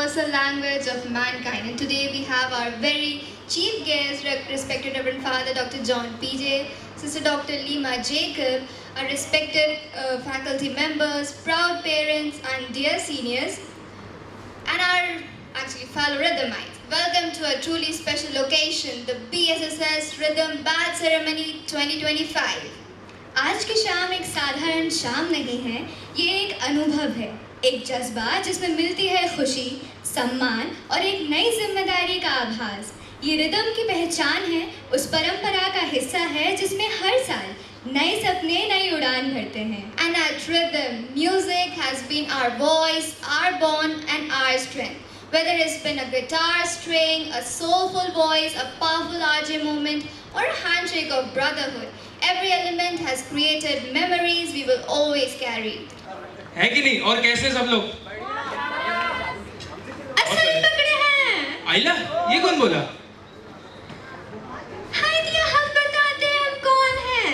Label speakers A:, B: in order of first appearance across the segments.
A: universal language of mankind. And today we have our very chief guest, respected Reverend Father Dr. John PJ, Sister Dr. Lima Jacob, our respected faculty members, proud parents, and dear seniors, and our actually fellow rhythmites. Welcome to a truly special occasion, the BSSS Rhythm Band Ceremony 2025. आज की शाम एक साधारण शाम नहीं है, ये एक अनुभव है, एक जज्बा जिसमें मिलती है खुशी, सम्मान और एक नई जिम्मेदारी का आभास। ये रिदम की पहचान है, उस परंपरा का हिस्सा है जिसमें हर साल नए सपने नई उड़ान भरते हैं। And at rhythm, music has been our voice, our bond and our strength. Whether it's been a guitar string, a soulful voice, a powerful RJ moment, or a handshake of brotherhood, every element has created memories we will always carry.
B: है कि नहीं? और कैसे सब लोग?
A: असली पकड़े हैं।
B: आइला, ये कौन बोला?
A: हाय दिया, हम बताते हैं हम कौन हैं।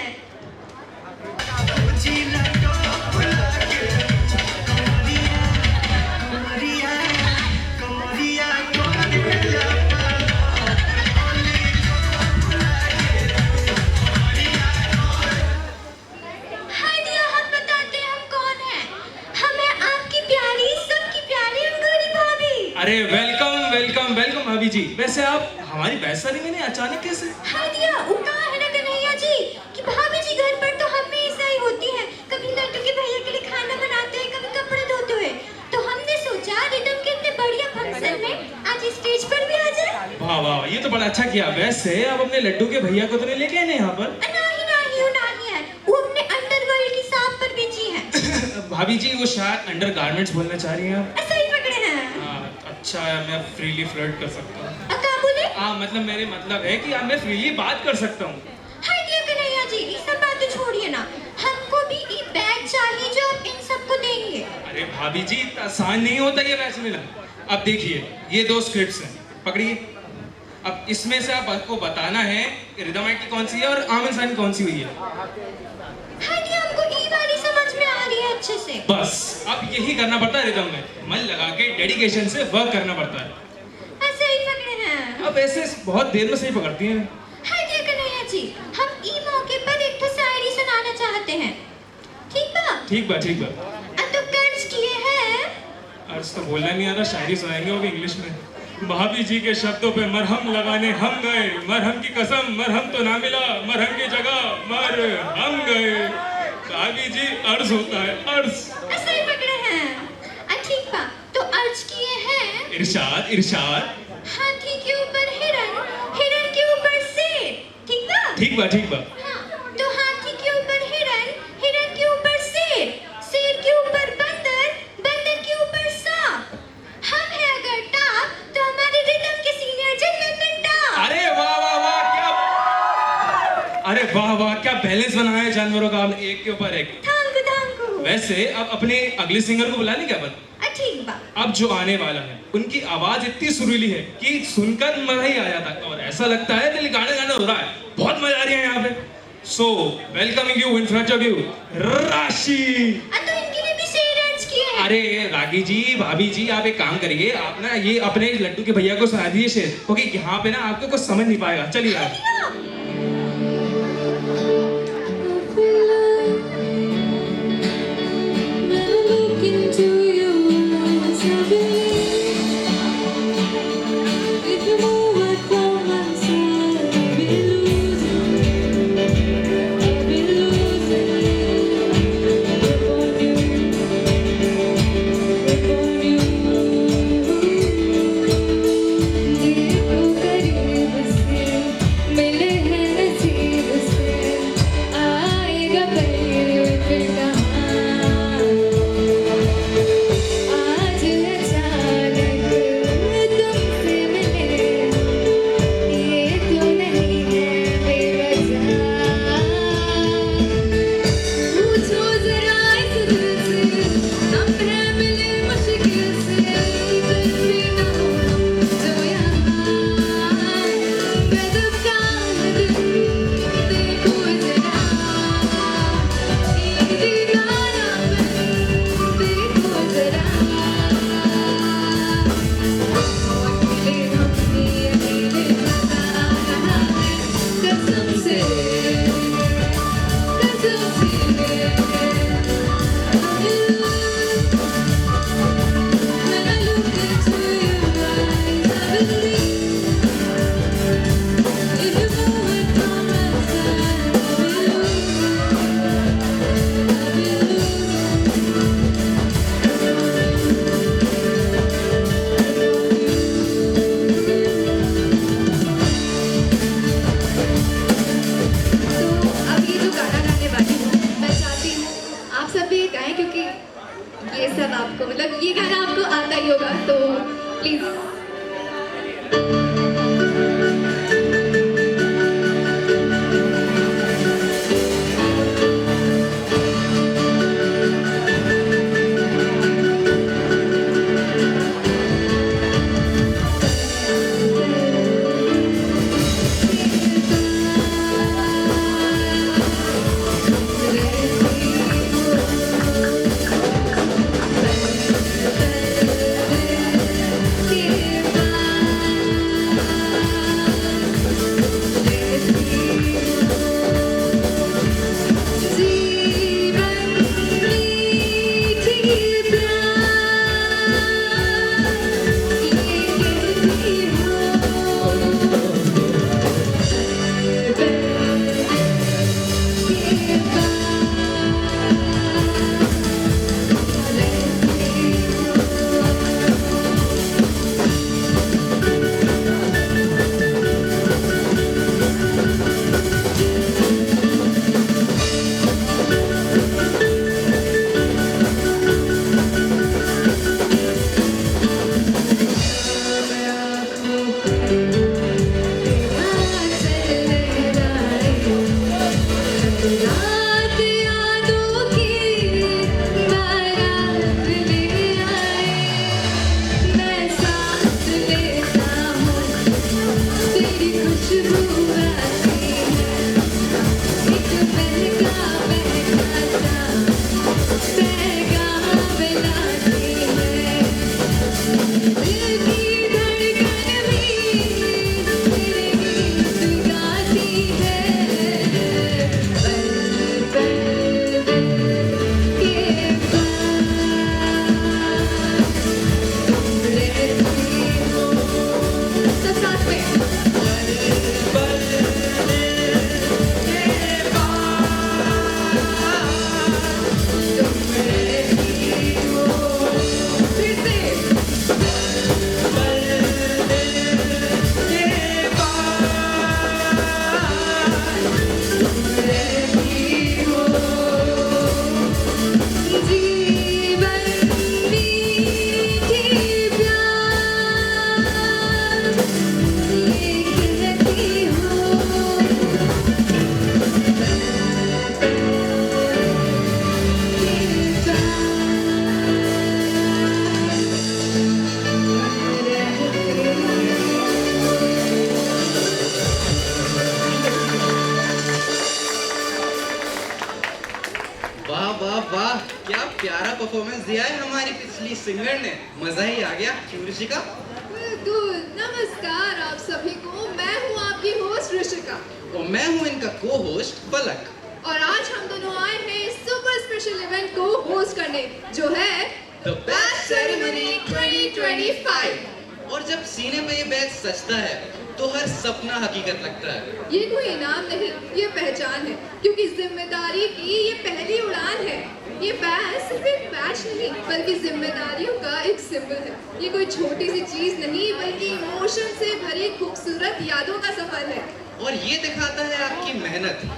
B: अरे वेलकम वेलकम वेलकम भाभी जी। वैसे आप हमारी बैसारी में नहीं अचानक कैसे?
A: हाय दिया, उनका है ना कन्हैया जी कि भाभी जी घर पर तो हमेशा ही होती है, कभी लड्डू के भैया के लिए खाना बनाते हैं, कभी कपड़े धोते हुए, तो हमने सोचा रिदम के इतने बढ़िया फंक्शन में आज स्टेज पर भी आ जाए।
B: वाह वाह, ये तो बड़ा अच्छा किया। वैसे आप अपने लड्डू के भैया को तो नहीं लेके आए ना यहाँ पर?
A: नहीं है, वो अपने अंडरवर्ल्ड की सांप पर बेची है।
B: भाभी जी वो शायद अंडर गारमेंट्स बोलना चाह रही हैं आप?
A: सही पकड़े हैं।
B: अच्छा, मैं फ्रीली फ्लर्ट कर सकता हूँ।
A: क्या बोले?
B: मतलब मेरे मतलब है कि मैं फ्रीली बात कर सकता हूँ।
A: हाय दिया कन्हैया जी, ये सब बातें छोड़िए ना, हमको भी ये बैग चाहिए जो आप इन सबको देंगे।
B: अरे भाभी जी, आसान नहीं होता ये बैच मिला। अब देखिए, ये 2 स्क्रिप्ट्स हैं, पकड़िए। अब इसमें से आपको बताना है रिदमाइट की कौन सी है और आम इंसान की कौन सी हुई है।
A: हाय दिया, हमको ये वाली समझ में आ रही है अच्छे से।
B: बस अब यही करना पड़ता है रिदम में, मन लगा के डेडिकेशन से वर्क करना पड़ता है।
A: ऐसे ही पकड़े हैं।
B: अब ऐसे बहुत देर में सही पकड़ती हैं।
A: हाय दिया कन्हैया जी, हम ई मौके पर एक तो शायरी सुनाना चाहते हैं, ठीक बा?
B: ठीक बा ठीक बा।
A: तो कर्ज किए हैं।
B: अर्ज तो बोलना नहीं आ रहा, शायरी सुनाएंगे वो भी इंग्लिश में। भाभी जी के शब्दों पे मरहम लगाने हम गए, मरहम की कसम मरहम तो ना मिला, मरहम की जगह मर हम गए। भाभी जी अर्ज होता है, अर्ज।
A: ऐसे ही पकड़े हैं। ठीक बा, तो अर्ज किए हैं।
B: इरशाद इरशाद।
A: हाथी के ऊपर हिरन, हिरन के ऊपर शेर, ठीक बा?
B: ठीक बा ठीक बा।
A: हाँ, तो हाथी के ऊपर हिरन, हिरन के ऊपर शेर, शेर के ऊपर बंदर, बंदर के ऊपर सांप। हम है अगर टाप तो हमारे रिदम के सीनियर जनरल टाप।
B: अरे वाह वाह वाह, क्या अरे वाह वाह, क्या बैलेंस बनाया है जानवरों का आपने, एक के ऊपर एक।
A: Thank you.
B: वैसे अब अपने अगले सिंगर को बुला लें क्या बन?
A: ठीक बा।
B: अब जो आने वाला है उनकी आवाज इतनी सुरीली है कि सुनकर मजा ही आ जाता है और ऐसा लगता है दिल गाने गाने हो रहा है। बहुत मजा आ रही है यहाँ पे। So welcoming you in front of you राशि।
A: तो इनके लिए भी शेर अर्ज किए हैं।
B: अरे रागी जी, भाभी जी, आप एक काम करिए, आप ना ये अपने लड्डू के भैया को सुना दीजिए शेर, क्योंकि यहाँ पे ना आपको कुछ समझ नहीं पाएगा। चलिए आप।
A: मिले हैं ये सब आपको मतलब ये गाना आपको आता ही होगा तो प्लीज
C: क्या प्यारा परफॉर्मेंस दिया है हमारी पिछली सिंगर ने, मजा ही आ गया। क्यों ऋषिका?
D: बिल्कुल। नमस्कार आप सभी को, मैं हूँ आपकी होस्ट ऋषिका
C: और मैं हूँ इनका को होस्ट पलक।
D: और आज हम दोनों आए हैं इस सुपर स्पेशल इवेंट को होस्ट करने जो है
C: The Badge Ceremony
D: 2025।
C: और जब सीने पे ये बैज सजता है तो हर सपना हकीकत लगता है।
D: ये कोई इनाम नहीं, ये पहचान है, क्योंकि जिम्मेदारी की ये पहली उड़ान है। ये बैज सिर्फ एक बैच नहीं बल्कि जिम्मेदारियों का एक सिंबल है। ये कोई छोटी सी चीज नहीं बल्कि इमोशन से भरी खूबसूरत यादों का सफर है।
C: और ये दिखाता है आपकी मेहनत,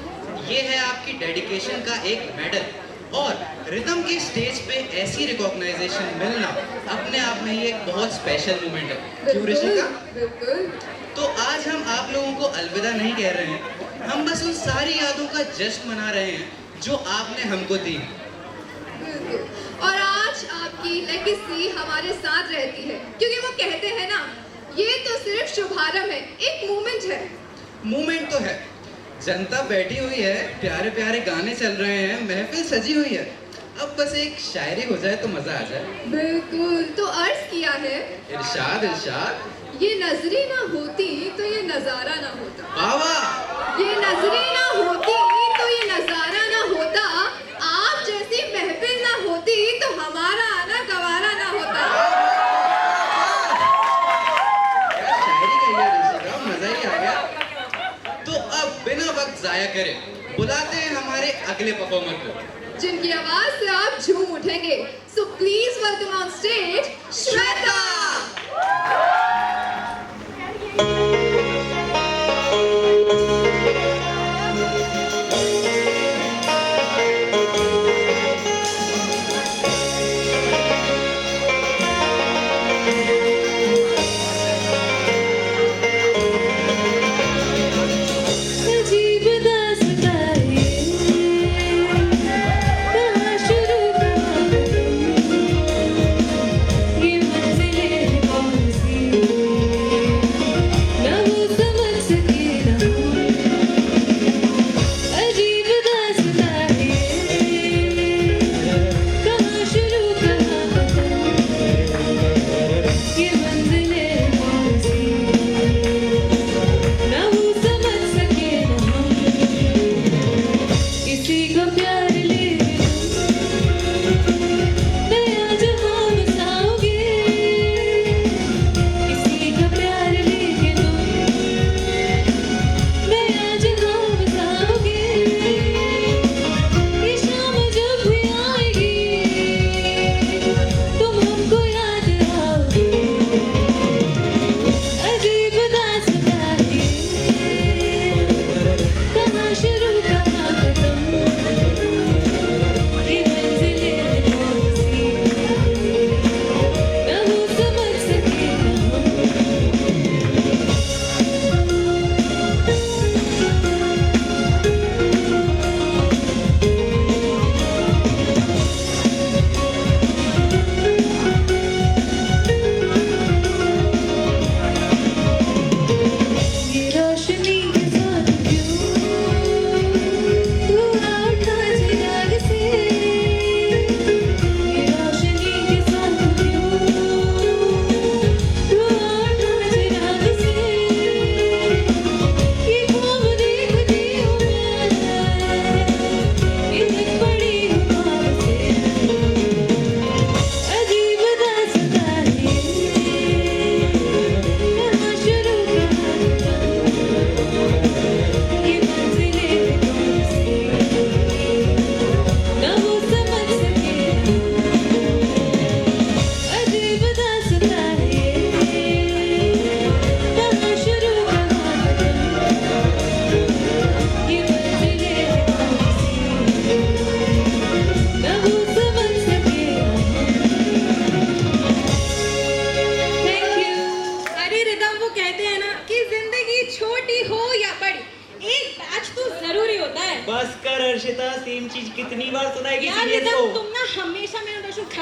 C: ये है आपकी डेडिकेशन का एक मेडल। और रिदम की स्टेज पे ऐसी रिकॉग्नाइजेशन मिलना अपने आप में ही एक बहुत स्पेशल मोमेंट है। क्यों ऋषिका?
D: बिल्कुल।
C: तो आज हम आप लोगों को अलविदा नहीं कह रहे हैं, हम बस उन सारी यादों का जश्न मना रहे हैं जो आपने हमको दी।
D: बिल्कुल। और आज आपकी लेगेसी हमारे साथ रहती है, क्योंकि वो कहते हैं ना, ये तो सिर्फ शुभारंभ है, एक मूवमेंट है।
C: मूवमेंट तो है, जनता बैठी हुई है, प्यारे प्यारे गाने चल रहे हैं, महफिल सजी हुई है। अब बस एक शायरी हो जाए तो मजा आ जाए।
D: बिल्कुल। तो अर्ज किया है,
C: इरशाद इरशाद।
D: ये नजरी ना होती तो ये नजारा ना होता।
C: बाबा,
D: ये नजरी ना होती तो ये नजारा ना होता। आप जैसी महफिल ना होती तो हमारा आना गवारा ना होता।
C: क्या शायरी कही है ऋषिका, मजा ही आ गया। तो अब बिना वक्त जाया करें बुलाते हैं हमारे अगले परफॉर्मर को,
D: जिनकी आवाज से आप झूम उठेंगे। So please welcome on stage Shweta.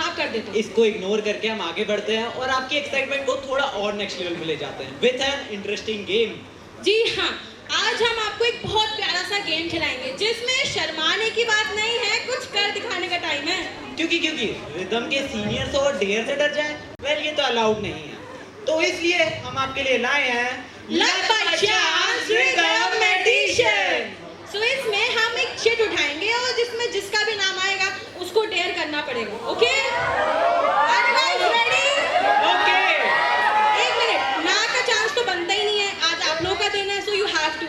E: खराब कर देते हो।
F: इसको इग्नोर करके हम आगे बढ़ते हैं और आपकी एक्साइटमेंट को थोड़ा और नेक्स्ट लेवल पे ले जाते हैं विथ एन इंटरेस्टिंग गेम।
E: जी हाँ, आज हम आपको एक बहुत प्यारा सा गेम खिलाएंगे जिसमें शर्माने की बात नहीं है, कुछ कर दिखाने का टाइम है।
F: क्योंकि रिदम के सीनियर्स और डेयर से डर जाए, वेल ये तो अलाउड नहीं है। तो इसलिए हम आपके लिए लाए हैं
E: luck by chance rhythm edition. So इसमें हम एक चिट उठाएंगे और जिसमें जिसका भी नाम आएगा उसको डेयर करना पड़ेगा। Okay? Are you guys ready?
F: Okay.
E: एक मिनट, ना का चांस तो बनता ही नहीं है, आज आप लोगों का दिन है, सो यू हैव टू।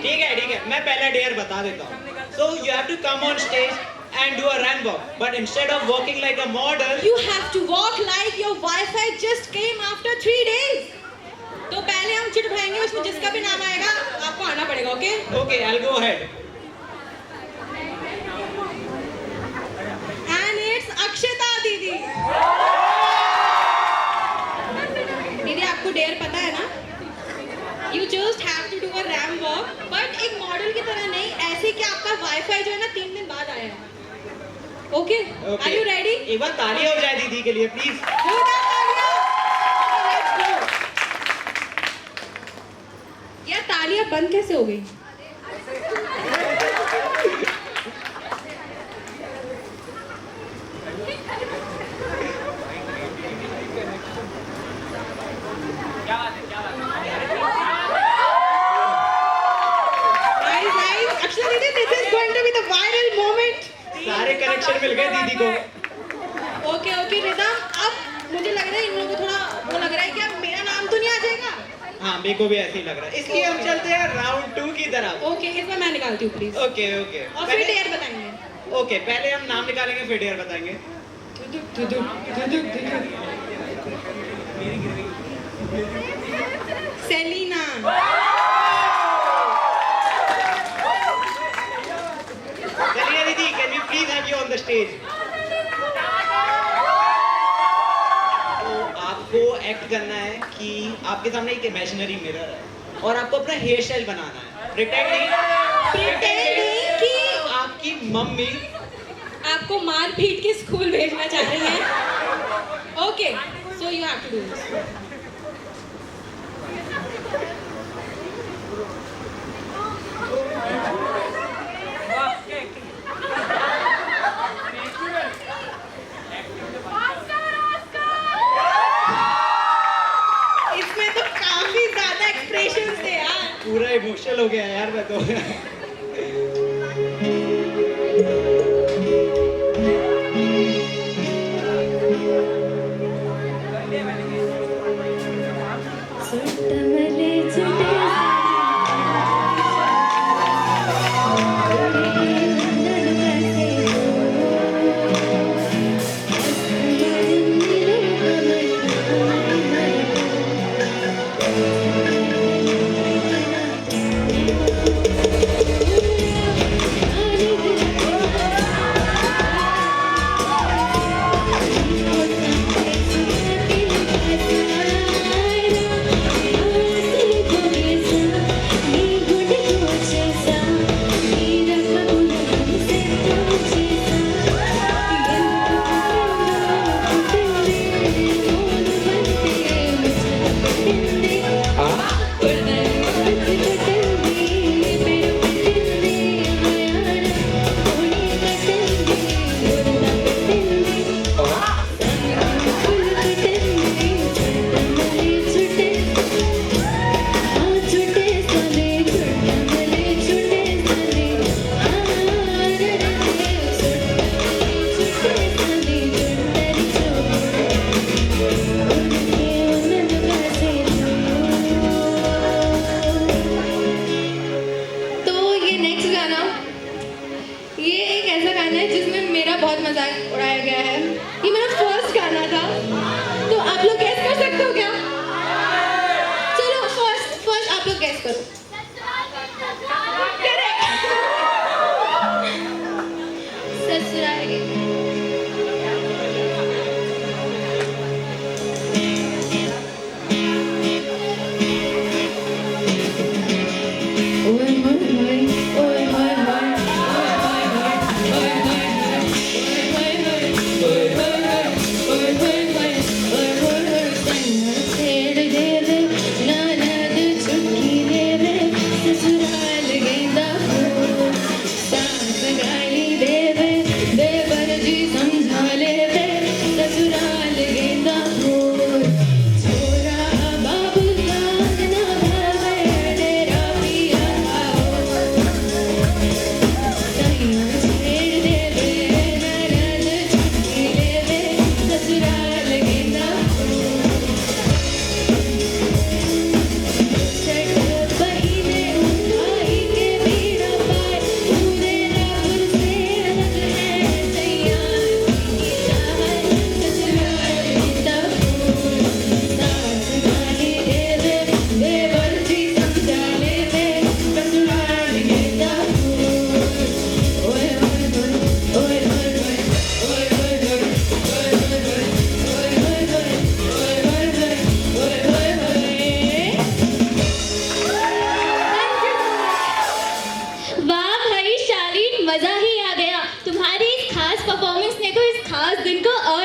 F: ठीक है, मैं पहला डेयर बता देता हूँ। So you have to come on stage and do a ramp walk, but instead of walking like a model,
E: You have to walk like your Wi-Fi just came after 3 days. तो पहले हम chit उठाएंगे, उसमें जिसका भी नाम आएगा आपको आना पड़ेगा। Okay?
F: okay, I'll go ahead.
E: And it's अक्षता दीदी। दीदी आपको डेयर पता है ना? You just have to do a ramp walk, but एक मॉडल की तरह नहीं, ऐसे कि आपका वाईफाई जो है ना 3 दिन बाद आया है। ओके? Are you ready?
F: एक बार तालियां हो जाए दीदी के लिए प्लीज।
E: यार तालियां बंद कैसे हो गई? Nice. Akshata didi, this is going to be the viral moment.
F: सारे कनेक्शन मिल गए दीदी को।
E: ओके रिदम, अब मुझे लग रहा है इन लोगों को थोड़ा वो लग रहा है कि अब मेरा नाम तो नहीं आ जाएगा।
F: हाँ, मेरे को भी ऐसे ही लग रहा है, इसलिए हम चलते हैं राउंड 2 की तरफ।
E: ओके, इसमें मैं निकालती हूँ प्लीज।
F: ओके
E: और फिर डेयर बताएंगे।
F: ओके, पहले हम नाम निकालेंगे फिर डेयर बताएंगे।
E: सेलिना।
F: चलिए दीदी, can we please have you on the stage. तो आपको एक्ट करना है कि आपके सामने एक इमेजिनरी मिरर है और आपको अपना हेयर स्टाइल बनाना है। प्रिटेंडिंग
E: कि
F: आपकी मम्मी
E: आपको मार पीट के स्कूल भेजना चाह रही है। Okay, so you have to do this. इसमें तो काफी ज्यादा एक्सप्रेशंस थे यार।
F: पूरा इमोशनल हो गया यार मैं तो।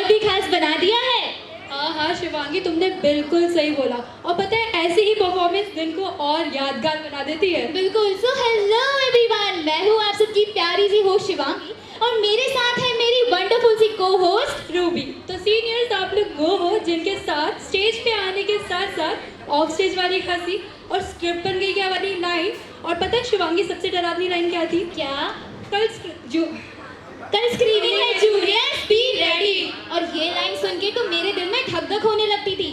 G: और भी खास बना दिया है।
E: हाँ हाँ शिवांगी, तुमने बिल्कुल सही बोला। और पता है ऐसी ही परफॉर्मेंस दिन को और यादगार बना देती है।
G: बिल्कुल। सो हेलो एवरीवन, मैं हूँ आप सबकी प्यारी सी होस्ट शिवांगी और मेरे साथ है मेरी वंडरफुल सी को होस्ट
E: रूबी। तो सीनियर्स, आप लोग वो हो जिनके साथ स्टेज पे आने के साथ साथ ऑफ स्टेज वाली हंसी और स्क्रिप्ट बन गई क्या वाली लाइन। और पता है शिवांगी सबसे डरावनी लाइन क्या थी?
G: क्या?
E: कल
G: स्क्रीनिंग है जूनियर्स, बी रेडी। और ये लाइन सुन के तो मेरे दिल में धक धक होने लगती थी।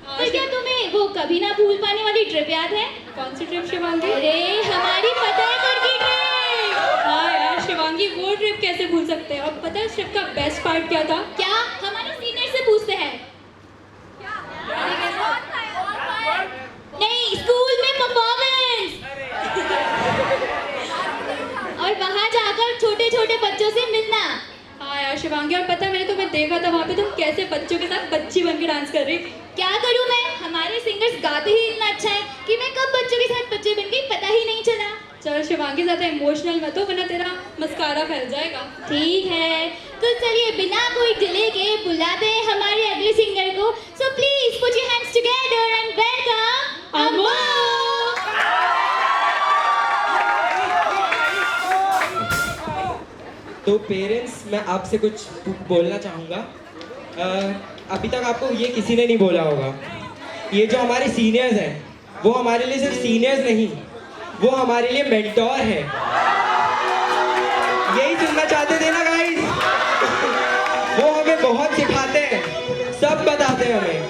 G: तो क्या तुम्हें वो कभी ना भूल पाने वाली ट्रिप याद है?
E: कौन सी ट्रिप शिवांगी?
G: अरे हमारी फतेहपुर की ट्रिप।
E: हाँ यार शिवांगी, वो ट्रिप कैसे भूल सकते हैं। और पता है उस ट्रिप का बेस्ट पार्ट क्या था?
G: क्या? हमारे सीनियर से पूछते हैं। नहीं, स्कूल में परफॉर्मेंस। और वहाँ जाकर छोटे छोटे बच्चों से मिलना।
E: हाँ यार शिवांगी, और पता है मैंने तुम्हें देखा था वहाँ पे तुम कैसे बच्चों के साथ बच्ची बन के डांस कर रही।
G: क्या करूँ मैं, हमारे सिंगर्स गाते ही इतना अच्छा है कि मैं कब बच्चों के साथ बच्चे बन गई पता ही नहीं चला।
E: चलो शिवांगी, ज़्यादा इमोशनल मत हो वरना तेरा मस्कारा फैल जाएगा।
G: ठीक है, तो चलिए बिना कोई डिले के बुलाते हैं हमारे अगले सिंगर को। So please put your hands together and welcome Amo.
H: तो पेरेंट्स, मैं आपसे कुछ बोलना चाहूँगा। अभी तक आपको ये किसी ने नहीं बोला होगा, ये जो हमारे सीनियर्स हैं वो हमारे लिए सिर्फ सीनियर्स नहीं, वो हमारे लिए मेंटोर हैं। यही सुनना चाहते थे ना गाइस? वो हमें बहुत सिखाते हैं, सब बताते हैं हमें।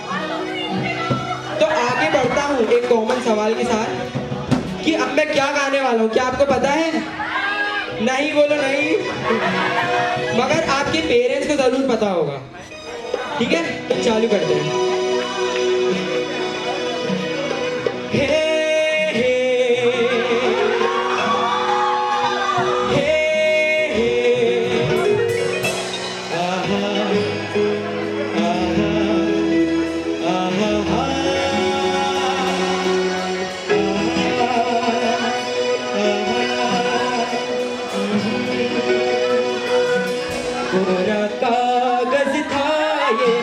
H: तो आगे बढ़ता हूँ एक कॉमन सवाल के साथ कि अब मैं क्या गाने वाला हूँ, क्या आपको पता है? नहीं बोलो नहीं, मगर आपके पेरेंट्स को जरूर पता होगा। ठीक है, तो चालू करते हैं। हे हे हे आहा आहा आहा पूरा कागज था ये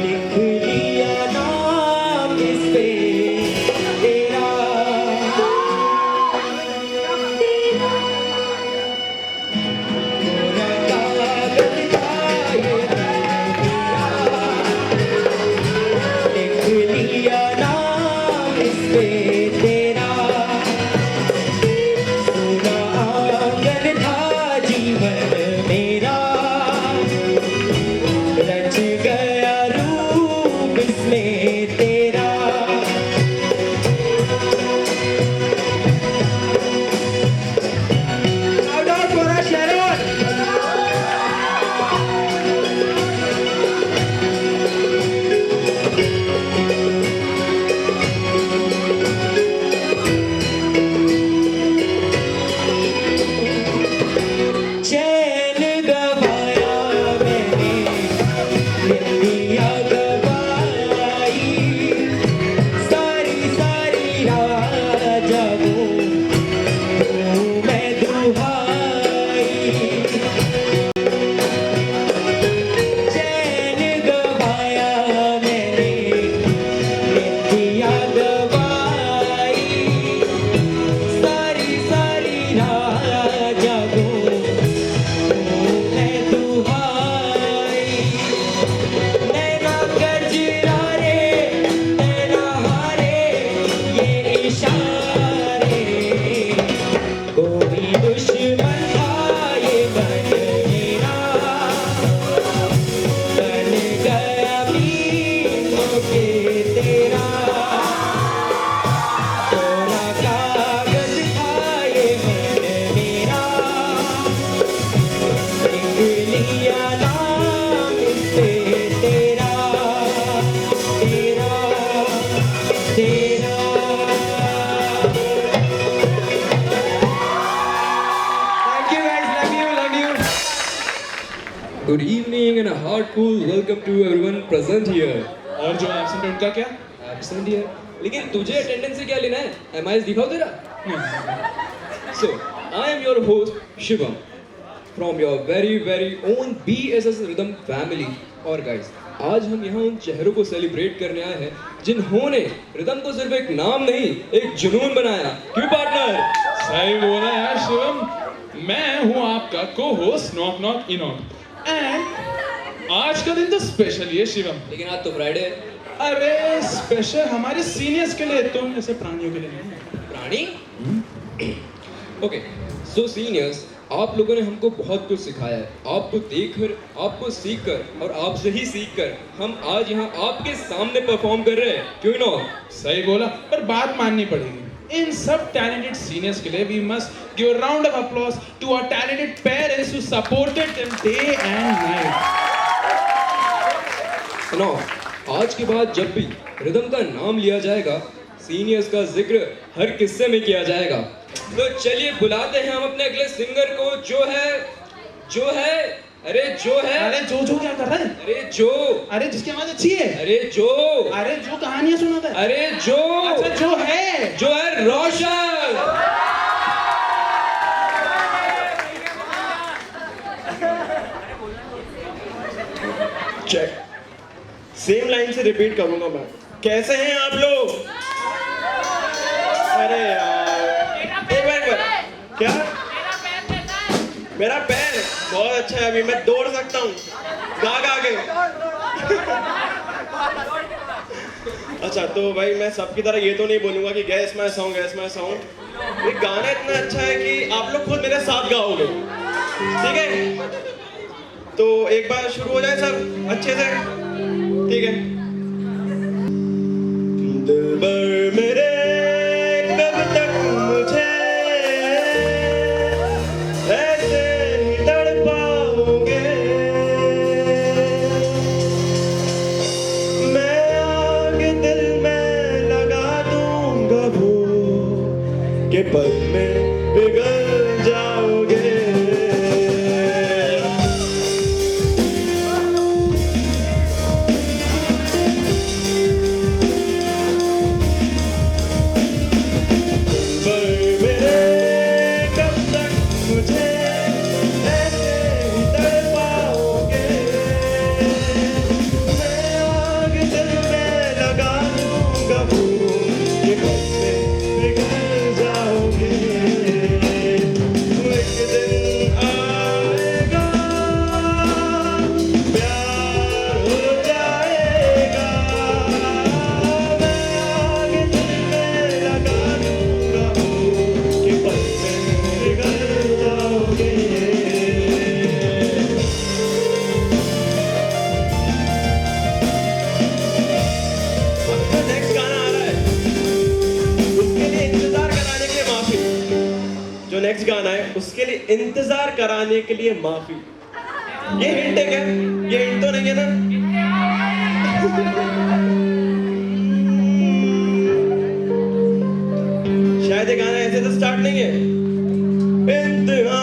H: लिख लिया नाम इस पे तेरा। पूरा कागज था ये लिख लिया नाम इस पे तेरा। सोना आंगन था जीवन मेरा, रच गया रूप इसमें तेरा। Shout out for us, Sharon. चैन गवाया मैंने, निंदिया गवाई, सारी सारी रात जागूं दूं मैं दुहाई। चैन गवाया मैंने, निंदिया गवाई, सारी सारी रात जागूं मैं दुहाई। नैना गजरा रे, नैना हारे, ये इशारे, कोई दुश्मन था ये मन मेरा, बन गया मीन होके तेरा। तोरा कागज था ये मन मेरा, लिख लिया नाम इस पे तेरा तेरा तेरा। Thank you guys, love you.
I: Good evening and a heartful welcome to everyone present here.
B: और जो एब्सेंट उनका क्या?
I: Absent here. लेकिन तुझे अटेंडेंस से क्या लेना है? MIS दिखाओ तेरा। So, I am your host Shivam from your very own BSS Rhythm family. और guys, आज हम यहाँ उन चेहरों को सेलिब्रेट करने आए हैं जिन्होंने रिदम को सिर्फ एक नाम नहीं, एक जुनून बनाया। क्यों पार्टनर?
B: सही बोला यार शिवम। मैं हूँ आपका को host knock knock Enoch and आज का दिन तो स्पेशल ही है शिवम।
I: लेकिन आज तो फ्राइडे है।
B: अरे स्पेशल हमारे सीनियर्स के लिए, तुम ऐसे प्राणियों के लिए नहीं।
I: प्राणी? ओके, सो सीनियर्स, आप लोगों ने हमको बहुत कुछ सिखाया है। आपको देखकर, आपको सीखकर और आपसे ही सीखकर हम आज यहाँ आपके सामने परफॉर्म कर रहे हैं। क्यों नो?
B: सही बोला, पर बात माननी पड़ेगी। इन सब टैलेंटेड सीनियर्स के लिए we must give a round of applause to our talented parents who supported them day and night.
I: No, आज के बाद जब भी रिदम का नाम लिया जाएगा, सीनियर्स का जिक्र हर किस्से में किया जाएगा। तो चलिए बुलाते हैं हम अपने अगले सिंगर को, जो है अरे जो
B: क्या कर रहा है? अरे जिसकी आवाज अच्छी है। अरे जो कहानियां सुनाता है। अच्छा
I: जो है रोशन।
J: चेक, सेम लाइन से रिपीट करूंगा मैं। कैसे हैं आप लोग? अरे यार, एक मिनट। क्या? मेरा पैर बहुत अच्छा है, अभी मैं दौड़ सकता हूँ गा के। अच्छा, तो भाई मैं सबकी तरह ये तो नहीं बोलूंगा कि गैस माय सॉन्ग। ये गाना इतना अच्छा है कि आप लोग खुद मेरे साथ गाओगे, ठीक है? तो एक बार शुरू हो जाए सब अच्छे से, ठीक है? दिलबर मेरे कब तक मुझे ऐसे ही तड़पाओगे? मैं आग दिल में लगा दूंगा वो के पल में पिघल जाओगे। नेक्स्ट गाना है उसके लिए इंतजार कराने के लिए माफी। ये हिंट है क्या? ये हिंट तो नहीं है ना? शायद ये गाना ऐसे तो स्टार्ट नहीं है। इंतहा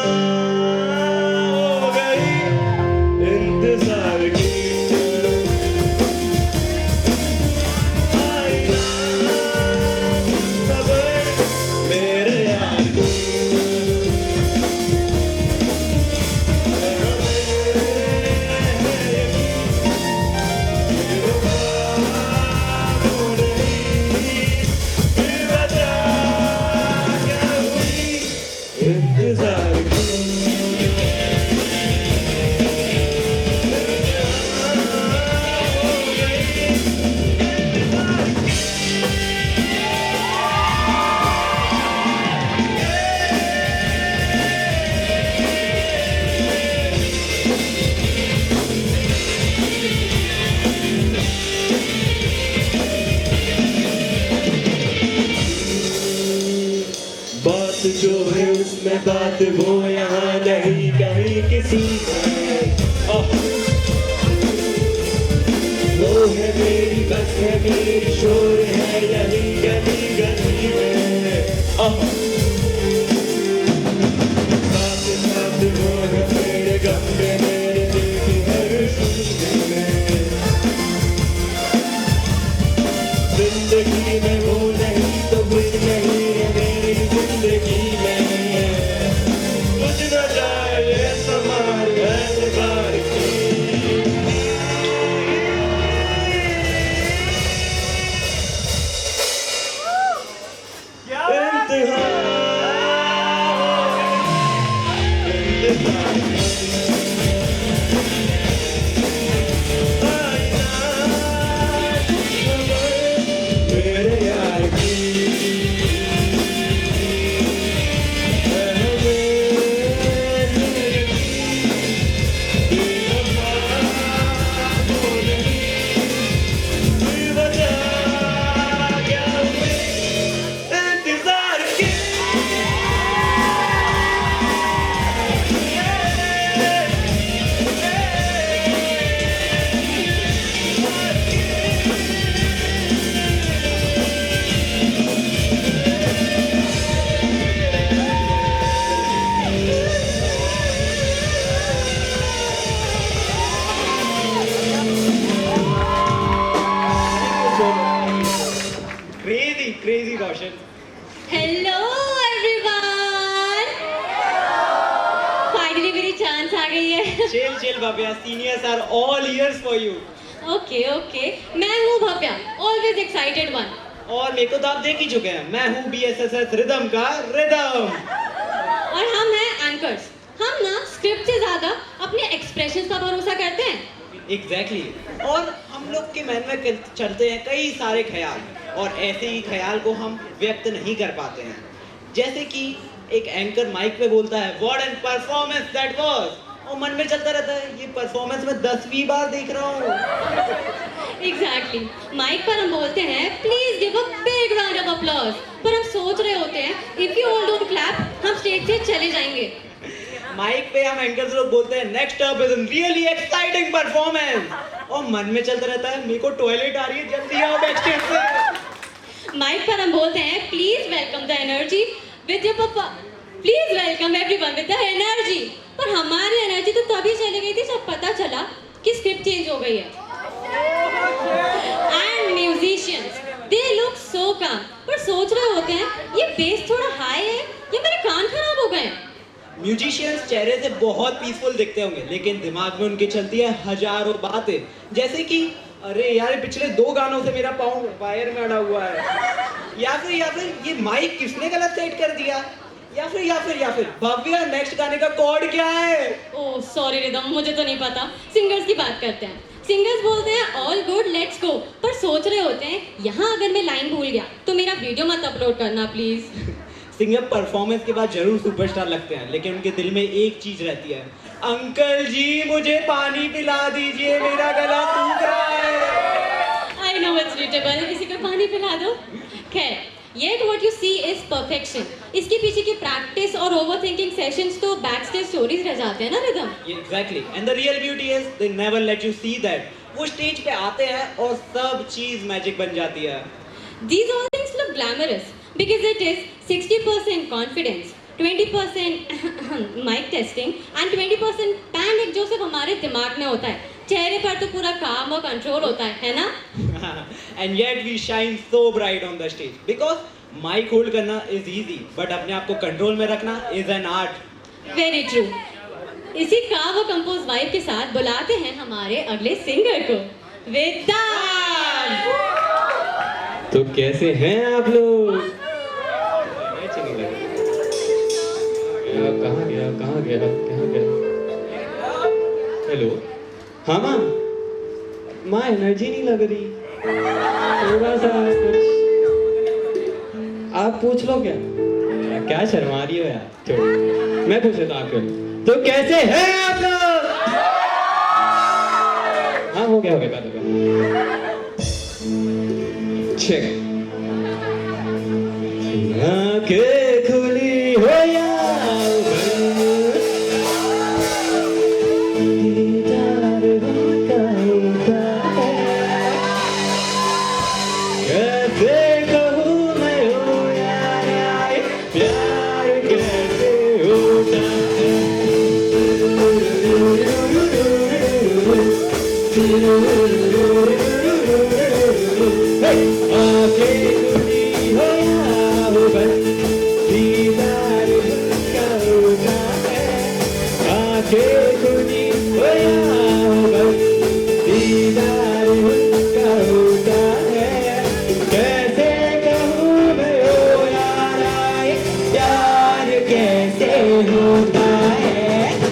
J: हो गई इंतजार की, आई ना खबर मेरे यार की। जो है उसमें बात वो यहाँ नहीं कहीं किसी में। वो है मेरी बस है मेरी शोर है यही गली गली में। साथ साथ वो है मेरे गम में मेरे दिल की हर सीने में। जिंदगी में वो नहीं तो कुछ नहीं है मेरी जिंदगी।
F: crazy Roshan.
E: Hello everyone, finally मेरी चांस आ गई है.
F: Chill Bhavya, seniors are all ears for you.
E: Okay okay, मैं हूँ भव्या, ऑलवेज एक्साइटेड वन.
F: और मेरे को तो आप देख ही चुके हैं, मैं हूँ BSSS रिदम का रिदम.
E: और हम हैं एंकर्स. हम ना स्क्रिप्ट से ज्यादा अपने एक्सप्रेशंस का भरोसा करते हैं.
F: Exactly. और हम लोग के मन में चलते हैं कई सारे ख्याल, और ऐसे ही ख्याल को हम व्यक्त नहीं कर पाते हैं. जैसे कि एक एंकर माइक पे बोलता है what an performance that was, और मन में चलता रहता है ये परफॉर्मेंस मैं 10वीं बार देख रहा हूँ.
E: एग्जैक्टली. माइक पर हम बोलते हैं please give a big round of applause, पर हम सोच रहे होते हैं if you all don't clap हम स्टेज से चले जाएंगे.
F: माइक पे हम एंकर्स लोग बोलते हैं next up is really exciting performance, और मन में चलता रहता है मेरे को टॉयलेट आ रही है, जल्दी आओ बैक स्टेज से.
E: माइक पर हम बोलते हैं please welcome the energy with your please welcome everyone with the energy, पर हमारी एनर्जी तो तभी चली गई थी जब पता चला कि स्क्रिप्ट चेंज हो गई है. And musicians they look so काम, पर सोच रहे होते हैं ये बेस थोड़ा हाई है या मेरे कान खराब हो गए.
F: म्यूजिशियंस चेहरे से बहुत पीसफुल दिखते होंगे, लेकिन दिमाग में उनके चलती है हजारों बातें. जैसे कि अरे यार पिछले 2 गानों से मेरा पाँव वायर में अड़ा हुआ है, या फिर ये माइक किसने गलत सेट कर दिया, या फिर भव्या नेक्स्ट गाने का कॉर्ड क्या है.
E: ओह सॉरी रिदम, मुझे तो नहीं पता. सिंगर्स की बात करते हैं. सिंगर्स बोलते हैं ऑल गुड लेट्स गो, पर सोच रहे होते हैं यहाँ अगर मैं लाइन भूल गया तो मेरा वीडियो मत अपलोड करना प्लीज.
F: सिंगर परफॉर्मेंस के बाद जरूर सुपरस्टार लगते हैं, लेकिन उनके दिल में एक चीज रहती है, अंकल जी मुझे पानी पिला दीजिए, मेरा गला सूख रहा है.
E: आई नो इट्स रिलेटेबल, किसी को पानी पिला दो. खैर, yet what you see is perfection. इसके पीछे की प्रैक्टिस और ओवरथिंकिंग सेशंस तो बैक स्टेज स्टोरीज रह जाते हैं ना rhythm.
F: Exactly, and the real beauty is they never let you see that. वो स्टेज पे आते हैं और सब चीज मैजिक बन जाती है.
E: These all things look glamorous because it is 60% confidence, 20% mic testing and 20% panic जो सिर्फ हमारे दिमाग में होता है. चेहरे पर तो पूरा काम और कंट्रोल होता है ना?
F: And yet we shine so bright on the stage because mic hold करना is easy, but अपने आप को कंट्रोल में रखना is an art.
E: Very true. इसी काम और कंपोज वाइब के साथ बुलाते हैं हमारे अगले सिंगर को, वेदांत.
I: तो कैसे हैं आप लोग? कहाँ गया? हेलो. हाँ माँ एनर्जी नहीं लग रही, थोड़ा सा कुछ आप पूछ लो. क्या शर्मा रही हो यार, छोड़ो मैं पूछ लेता हूँ आपको. तो कैसे हैं आप लोग? हाँ हो गया चेक. आंखें खुली हो या दीदार होता है, कैसे कहूँ मैं हो यार प्यार कैसे होता है. कैसे होता है.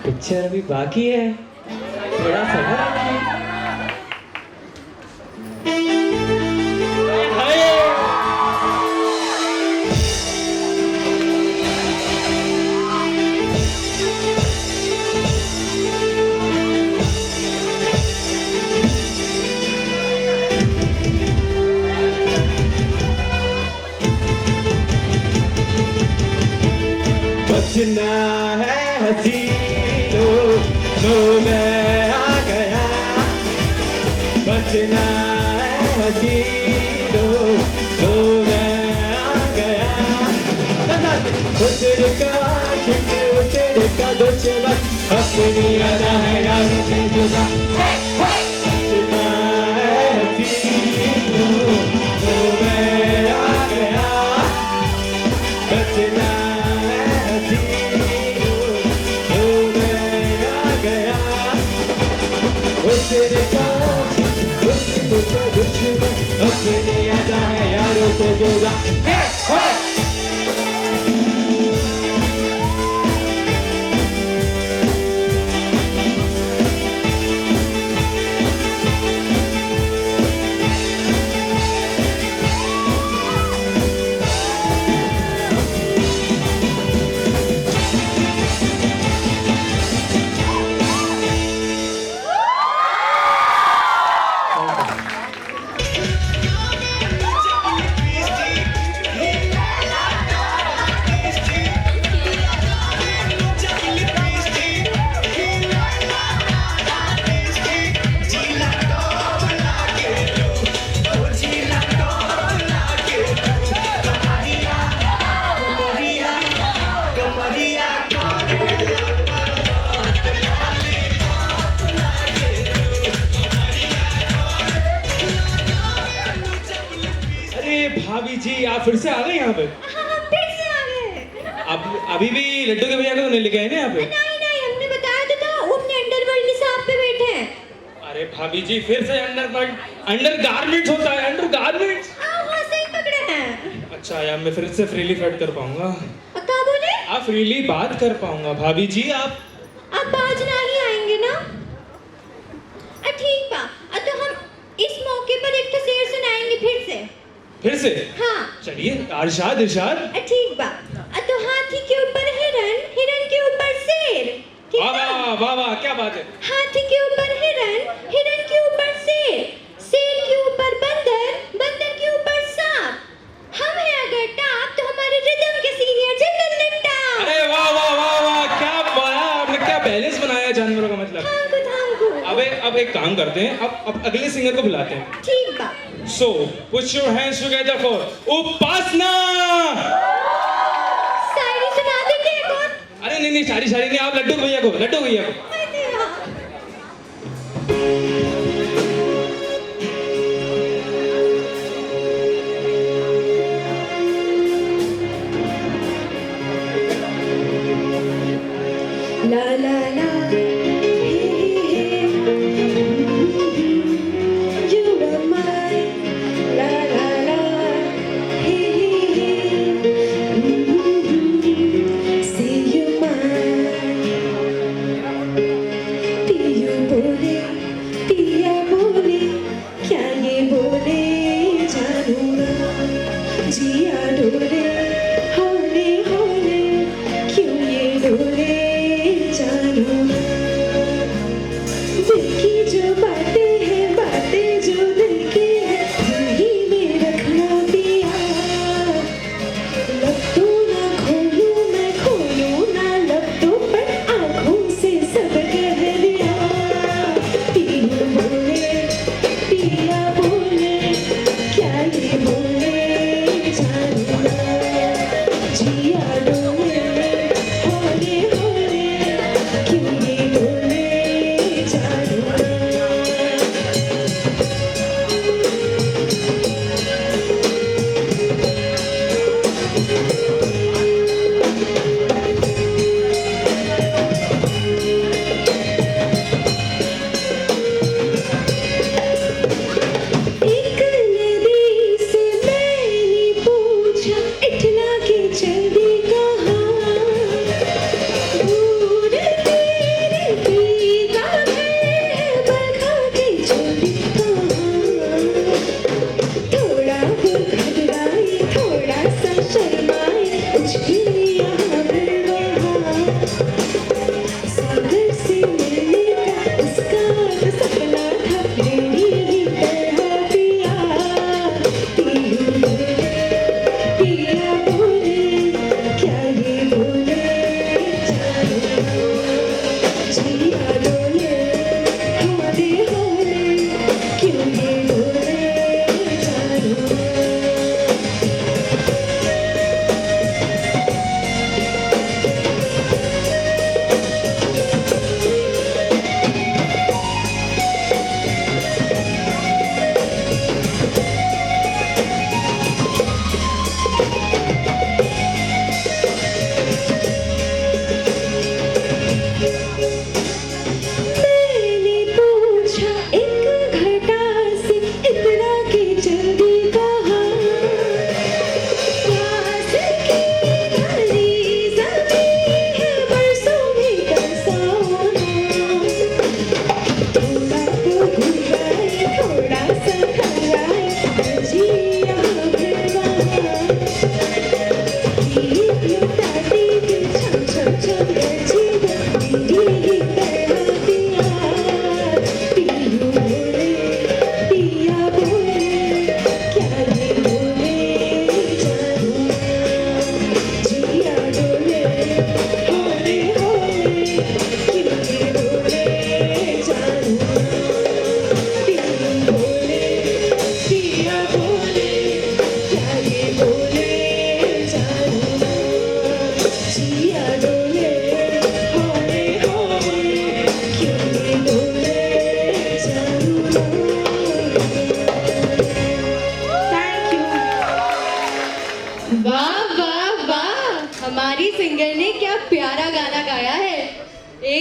F: पिक्चर अभी बाकी है, थोड़ा सबर बचना है हसीनों में आ गया, बचना है हसीनों में आ गया, उतर का शिक उतर का दुश्मन अपनी अदा है यार से जुदा, बचना है हसीनों में आ गया, बचना तेरे पास दुश्मन अपने अदा है यारों से जुदा। भाभी जी आप फिर से आ गए यहाँ पे?
E: फिर से आ गए।
F: अब अभी भी लड्डू के भैया को नहीं लेके आए ना यहाँ पे?
E: नहीं हमने बताया तो था, वो अपने अंडरवर्ल्ड में सांप पे बैठे हैं।
F: अरे भाभी जी फिर से अंडर गारमेंट्स होता है, अंडर गारमेंट्स।
E: हाँ सही पकड़े हैं।
F: अच्छा यार मैं फिर से फ्रीली फ्लर्ट कर पाऊंगा?
E: क्या बोले?
F: आप फ्रीली बात कर पाऊंगा भाभी जी?
E: आप आज ना ही आएंगे ना? ठीक बा, तो हम इस मौके पर एक तो शेर सुनाएंगे फिर से। हाँ
F: चलिए इरशाद इरशाद।
E: ठीक बा, तो हाथी के ऊपर हिरन, हिरन के ऊपर शेर।
F: वाह वाह वाह वाह क्या बात है।
E: हाथी के ऊपर हिरन, हिरन के ऊपर शेर, शेर के ऊपर बंदर, बंदर के ऊपर सांप। हम हैं अगर टाप तो हमारे रिदम के सीनियर जनरल टाप।
F: अरे वाह वाह वाह वाह क्या बनाया आपने, क्या बैलेंस बनाया जानवरों का मतलब। अब एक काम करते हैं, अब अगले सिंगर को बुलाते हैं।
E: ठीक बा।
F: So put your hands together for उपासना।
E: शायरी सुना देंगे कौन?
F: अरे नहीं शायरी नहीं, आप लड्डू भैया को
E: ला ला ला You are my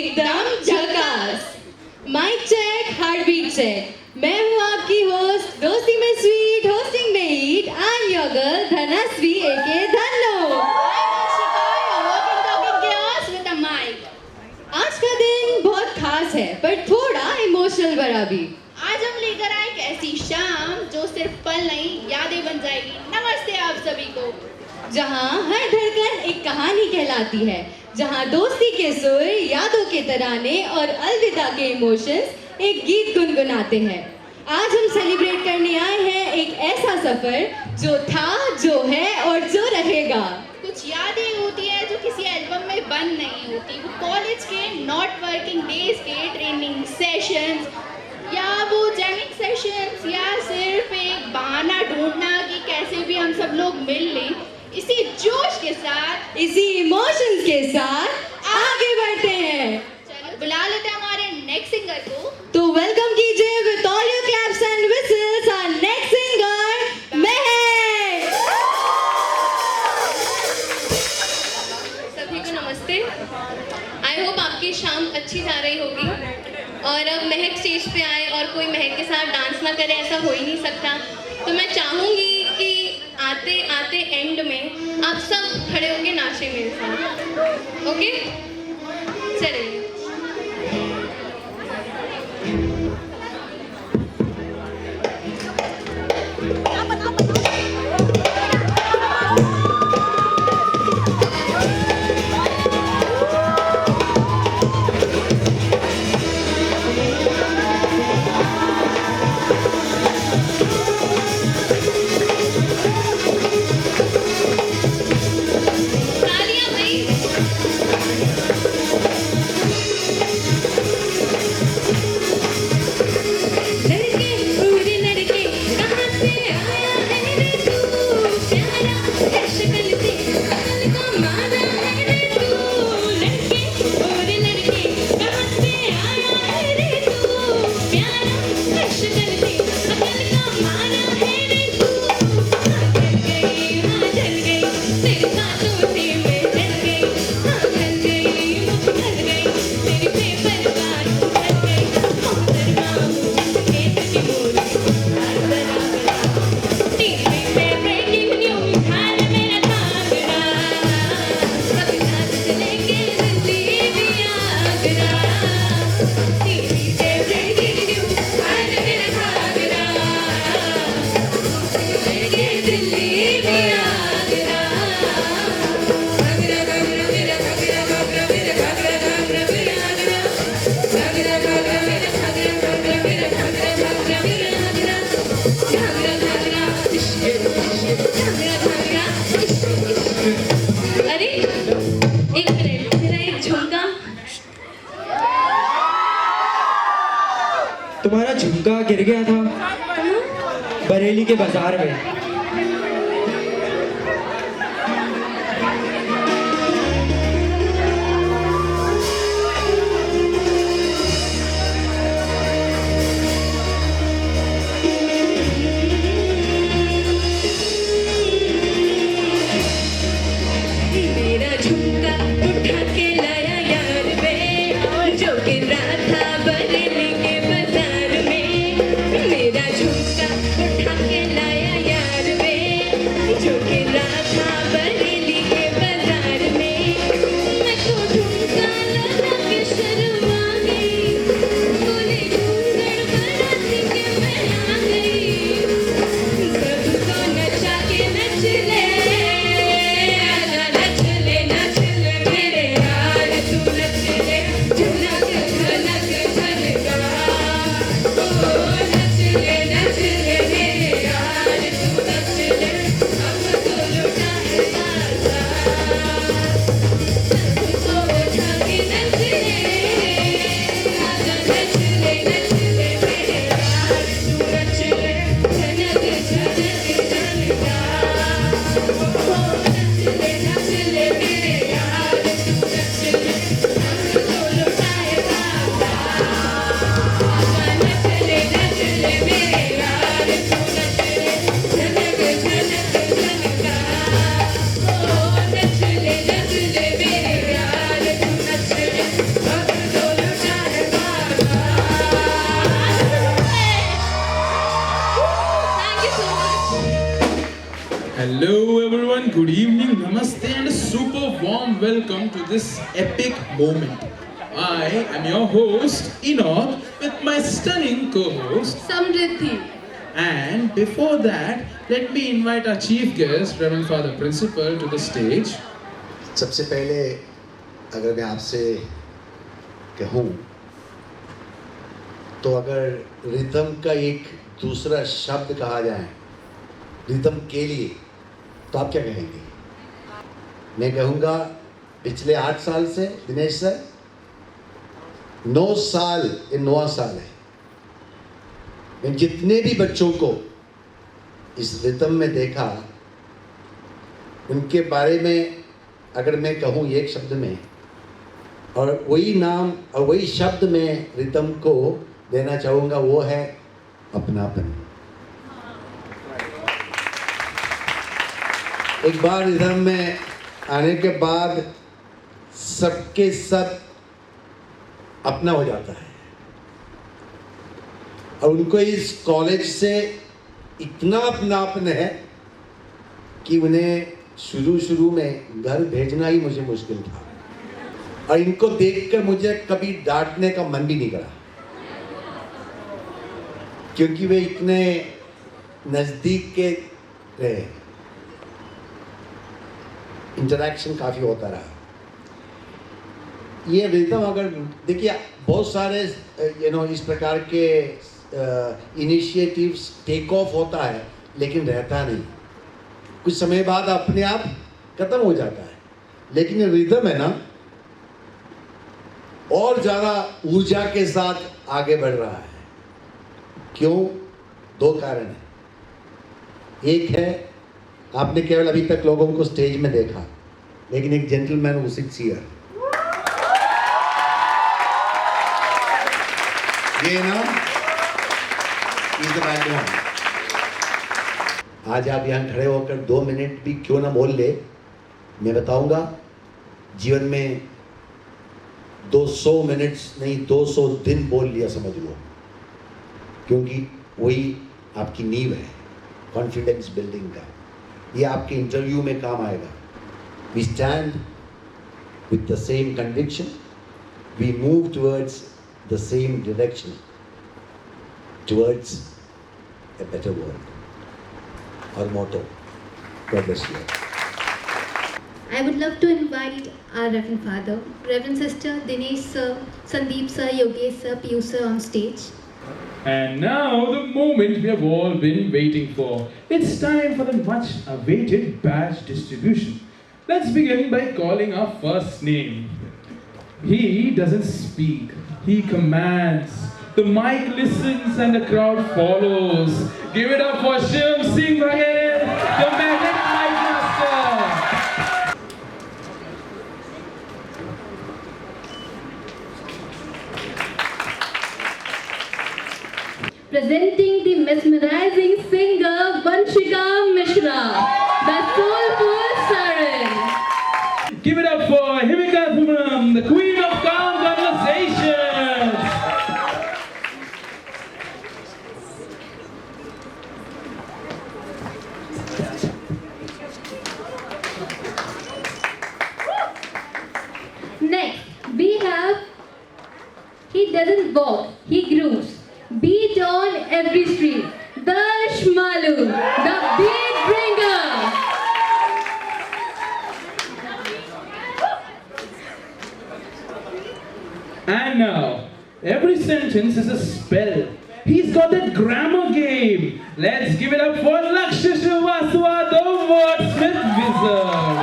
E: एकदम झकास। Mic check, heart beat check. मैं हूँ आपकी होस्ट, दोस्ती में स्वीट, होस्टिंग में eat. I am your girl Dhanashree aka Dhanno. आज का दिन बहुत खास है पर थोड़ा इमोशनल भरा भी।
G: आज हम लेकर आए एक ऐसी शाम जो सिर्फ पल नहीं यादें बन जाएगी। नमस्ते आप सभी को।
E: जहाँ हर धड़कन एक कहानी कहलाती है, जहाँ दोस्ती के सुर, यादों के तराने और अलविदा के इमोशंस एक गीत गुनगुनाते हैं। आज हम सेलिब्रेट करने आए हैं एक ऐसा सफर जो था, जो है और जो रहेगा।
G: कुछ यादें होती है जो किसी एल्बम में बंद नहीं होती। वो कॉलेज के नॉट वर्किंग डेज के ट्रेनिंग सेशंस, या वो जैमिंग सेशंस, या सिर्फ एक बहाना ढूंढना कि कैसे भी हम सब लोग मिल लें। इसी जोश के साथ,
E: इसी इमोशंस के साथ आगे बढ़ते हैं।
G: चलो बुला लेते हैं हमारे नेक्स्ट सिंगर को।
E: तो वेलकम कीजिए with all your claps and whistles our next singer Mahak.
K: सभी को नमस्ते। आई होप आपकी शाम अच्छी जा रही होगी। और अब महक स्टेज पे आए और कोई महक के साथ डांस ना करे, ऐसा हो ही नहीं सकता। तो मैं चाहूँगी कि आते आते एंड में आप सब खड़े होके नाचे मेरे साथ। ओके, चलिए। अरे एक मिनट, मेरा एक झुमका।
H: तुम्हारा झुमका गिर गया था बरेली के बाजार में।
E: मेरा झुमका उठा के लाया यार वे, जो गिर रहा था बरेली के बाजार में। मेरा झुमका उठा के लाया यार
L: Hello everyone, good evening, namaste and a super warm welcome to this epic moment. I am your host Enoch with my stunning co-host
D: Samriddhi.
L: and before that let me invite our chief guest Reverend Father Principal to the stage.
M: सबसे पहले अगर मैं आपसे कहूँ तो अगर rhythm का एक दूसरा शब्द कहा जाए रिदम के लिए तो आप क्या कहेंगे? मैं कहूँगा पिछले 8 साल से दिनेश सर 9 साल ये 9वां साल है। मैं जितने भी बच्चों को इस रिदम में देखा उनके बारे में अगर मैं कहूँ एक शब्द में और वही नाम और वही शब्द में रिदम को देना चाहूँगा वो है अपनापन। एक बार रिदम में आने के बाद सबके सब अपना हो जाता है और उनको इस कॉलेज से इतना अपनापन है कि उन्हें शुरू में घर भेजना ही मुझे मुश्किल था और इनको देखकर मुझे कभी डांटने का मन भी नहीं करा क्योंकि वे इतने नज़दीक के रहे। इंटरैक्शन काफ़ी होता रहा। ये रिदम अगर देखिए बहुत सारे इस प्रकार के इनिशिएटिव्स टेक ऑफ होता है लेकिन रहता नहीं, कुछ समय बाद अपने आप खत्म हो जाता है। लेकिन ये रिदम है ना और ज़्यादा ऊर्जा के साथ आगे बढ़ रहा है। क्यों? 2 कारण हैं। एक है आपने केवल अभी तक लोगों को स्टेज में देखा लेकिन एक जेंटलमैन हू सिट्स हियर ये ना इज द बैकग्राउंड। आज आप यहाँ खड़े होकर 2 मिनट भी क्यों ना बोल ले, मैं बताऊंगा जीवन में 200 मिनट्स नहीं 200 दिन बोल लिया समझ लो, क्योंकि वही आपकी नींव है कॉन्फिडेंस बिल्डिंग का। ये आपके इंटरव्यू में काम आएगा। We stand with the same conviction, we move towards the same direction, towards a better world. Our motto. God bless you.
N: I would love to invite our Reverend Father, Reverend Sister Dinesh Sir, Sandeep Sir, Yogesh Sir, Piyush Sir on stage.
L: And now the moment we have all been waiting for. It's time for the much awaited badge distribution. Let's begin by calling our first name. He doesn't speak, he commands. The mic listens and the crowd follows. Give it up for Shivam Singh Baghel, the magnet mic master.
N: Presenting the mesmerizing singer Vanshika Mishra, the soulful siren.
L: Give it up for Himika Thumanam, the queen of calm conversations.
N: Next, we have He Doesn't Walk, He Grooves. Beat on every street. Dash Malu, the beat bringer.
L: And now, every sentence is a spell. He's got that grammar game. Let's give it up for Lakshya Srivastava, the wordsmith wizard.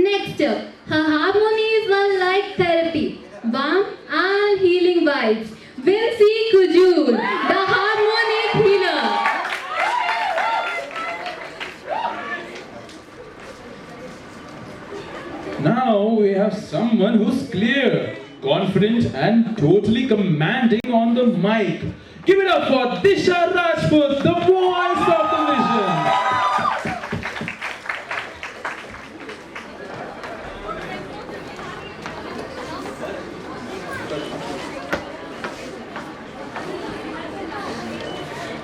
N: Next up, her harmonies are like therapy, warm and healing vibes. Vincy Kujul, the harmonic healer.
L: Now we have someone who's clear, confident and totally commanding on the mic. Give it up for Disha Rajput, the voice of the vision.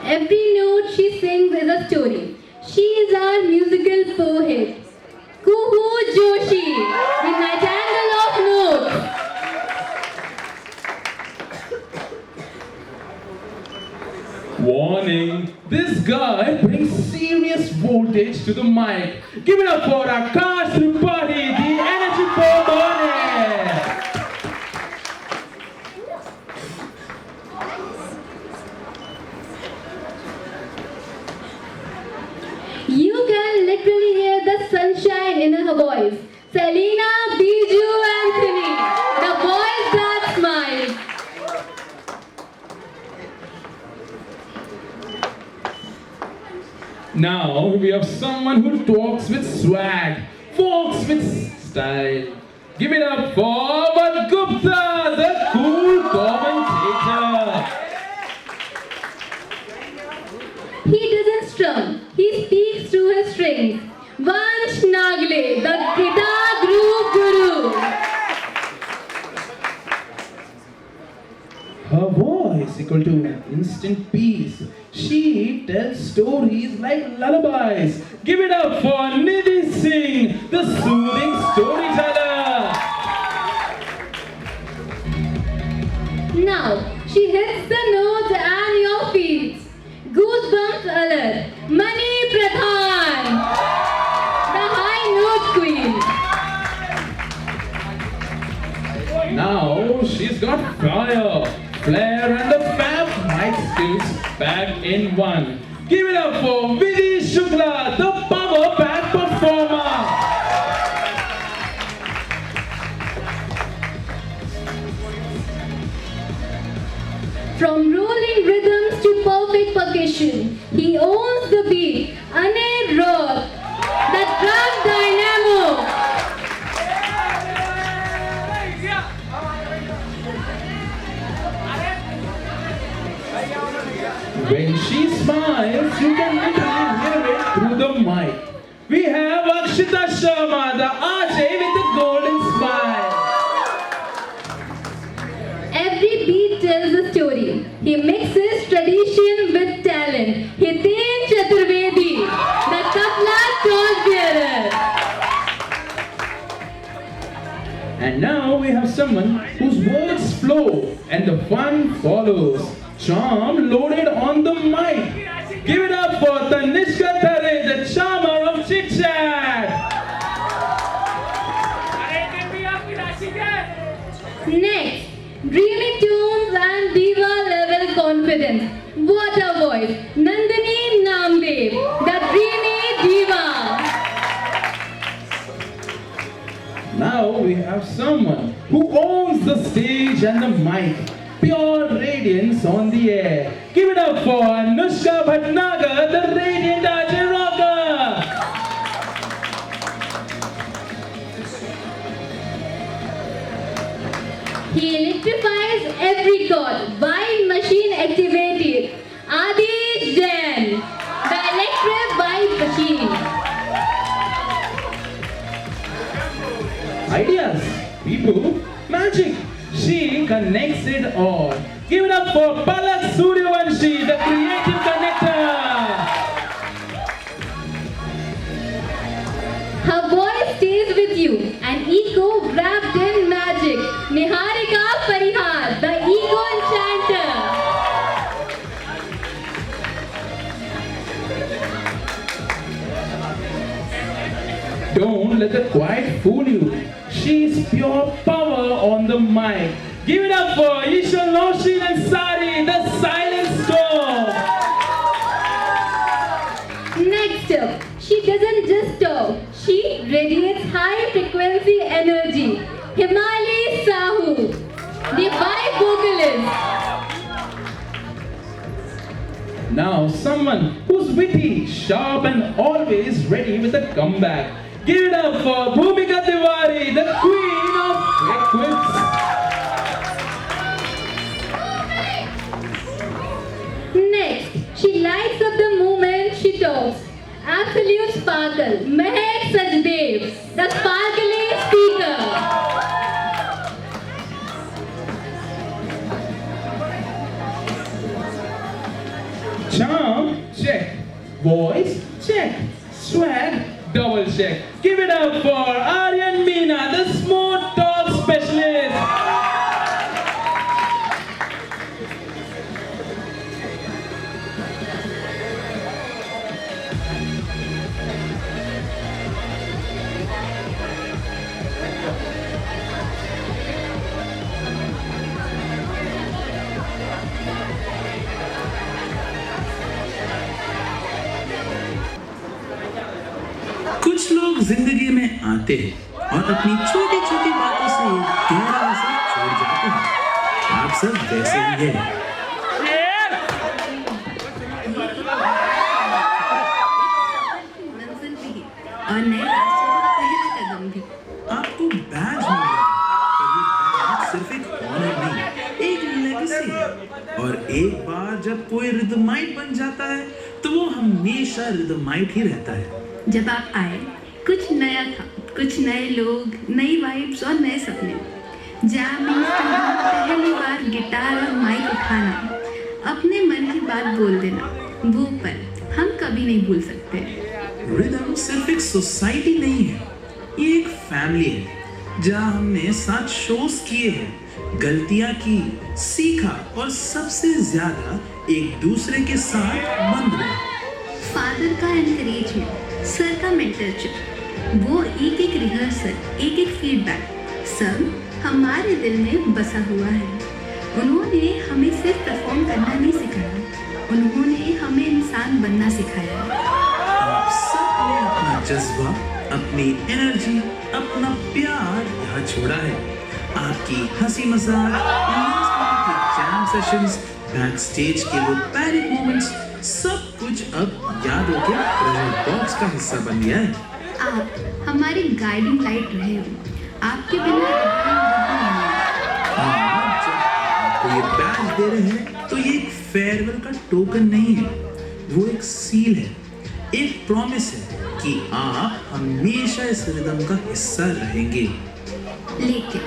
N: Every note she sings is a story. She is our musical poet. Kuhu Joshi, the Nightingale of Notes.
L: Warning, this guy brings serious voltage to the mic. Give it up for Akash Tripathi, the energy bomb.
N: You can literally hear the sunshine in her voice. Selena Biju Anthony, the voice that smiles.
L: Now we have someone who talks with swag, walks with style. Give it up for Vad Gupta, the cool commentator.
N: He doesn't strum, he speaks through his strings. Vansh Nagle, the guitar groove guru.
L: Her voice equal to instant peace. She tells stories like lullabies. Give it up for Nidhi Singh, the soothing storyteller.
N: Now, she hits the notes and your feet. Goosebumps alert. Mani Pradhan, the high note queen.
L: Now she's got fire, flair and the fab mic skills back in one. Give it up for Vidhi Shukla, the power pack performer.
N: From rolling rhythms to perfect percussion, he owns the beat. Anir Roth, the drum dynamo.
L: When she smiles, you can literally hear it through the mic. We have Akshita Sharma, the RJ with the golden smile.
N: Every beat tells a story. He mixes tradition with talent. Hiten Chaturvedi, the tabla torchbearer.
L: And now we have someone whose words flow and the fun follows. Charm loaded on the mic. Give it up for Tanishka Thare, the charmer of Chit Chat.
N: Next, dreamy tones and diva level confidence. What a voice! Nandini Namdev, the dreamy diva.
L: Now we have someone who owns the stage and the mic. Pure radiance on the air. Give it up for Anushka Bhatnagar, the radiant Ajay rocker.
N: He electrifies every chord. Vibe machine activated. Adish Jain, the electric vibe machine.
L: Ideas, people, magic. She connects it all. Give it up for Palak Suryavanshi, the creative connector.
N: Her voice stays with you, an echo wrapped in magic. Niharika Parihar, the ego enchanter.
L: Don't let the quiet fool you. She's pure power on the mic. Give it up for Ishwar Noshin and Sari, the silent storm.
N: Next up, she doesn't just talk, she radiates high frequency energy. Himali Sahu, the vibe vocalist.
L: Now someone who's witty, sharp and always ready with a comeback. Give it up for Bhumika Tiwari, the queen of quick quips.
N: Next, she lights up the moment she talks. Absolute sparkle, Mehak Sajdev, the sparkly speaker.
L: Charm, check. Voice, check. Swag, double check. Give it up for Aryan Meena, the smooth talk specialist.
O: कुछ लोग जिंदगी में आते हैं और अपनी छोटी छोटी बातों से गहरा असर छोड़ जाते हैं। आप सब वैसे ही हैं।
P: मंजिल भी और नए रास्तों का पहला कदम भी।
O: आपको बैज मिलेगा, पर ये बैज सिर्फ एक ऑनर नहीं, एक लेगेसी है। और एक बार जब कोई रिदमाइट बन जाता है तो वो हमेशा रिदमाइट ही रहता है।
P: जब आप आए कुछ नया था, कुछ नए लोग, नई वाइब्स और नए सपने। जैमिंग पहली बार गिटार और माइक उठाना, अपने मन की बात बोल देना, वो पल हम कभी नहीं भूल सकते।
O: रिदम सिर्फ एक सोसाइटी नहीं है, ये एक फैमिली है जहाँ हमने साथ शोज किए हैं, गलतियाँ की, सीखा और सबसे ज्यादा एक दूसरे के साथ बंध गए।
P: फादर का एनकरेजमेंट, सर का मेंटरशिप, वो एक एक रिहर्सल, एक एक फीडबैक, सब हमारे दिल में बसा हुआ है। उन्होंने हमें सिर्फ परफॉर्म करना नहीं सिखाया, उन्होंने हमें इंसान बनना सिखाया।
O: आप सबने अपना जज्बा, अपनी एनर्जी, अपना प्यार यहाँ छोड़ा है। आपकी हंसी मजाक, जैम सेशंस, बैक स्टेज के वो पैनिक मोमेंट्स, सब कुछ अब याद होके प्रेजेंट बॉक्स का हिस्सा बन गया है।
P: आप हमारी गाइडिंग लाइट रहे हो, आपके बिना
O: आपको ये बैज दे रहे हैं तो ये एक फेयरवेल का टोकन नहीं है, वो एक सील है, एक प्रॉमिस है कि आप हमेशा इस रिदम का हिस्सा रहेंगे।
P: लेकिन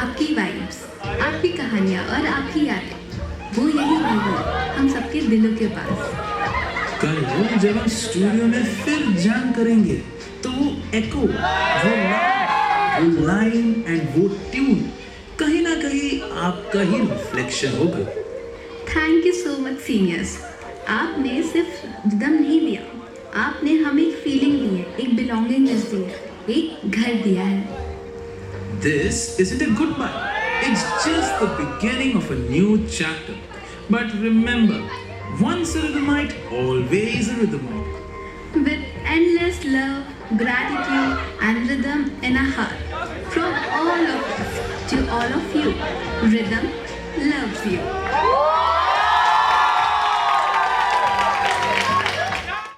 P: आपकी वाइब्स, आपकी कहानियाँ और आपकी यादें, वो यही रहेगी हम सबके दिलों के पास।
O: कल जब हम स्टूडियो में फिर जैम करेंगे तो वो एको, वो लाइन एंड वो ट्यून कहीं ना कहीं आपका ही रिफ्लेक्शन होगा।
P: Thank you so much seniors. आपने सिर्फ रिदम नहीं दिया, आपने हमें एक फीलिंग दी है, एक बिलोंगिंगनेस दी है, एक घर दिया है।
O: This isn't a goodbye. It's just the beginning of a new chapter. But remember, once a rhythmite, always a rhythmite.
P: With endless love, gratitude, and rhythm in our heart, from all of us to all of you, rhythm loves you.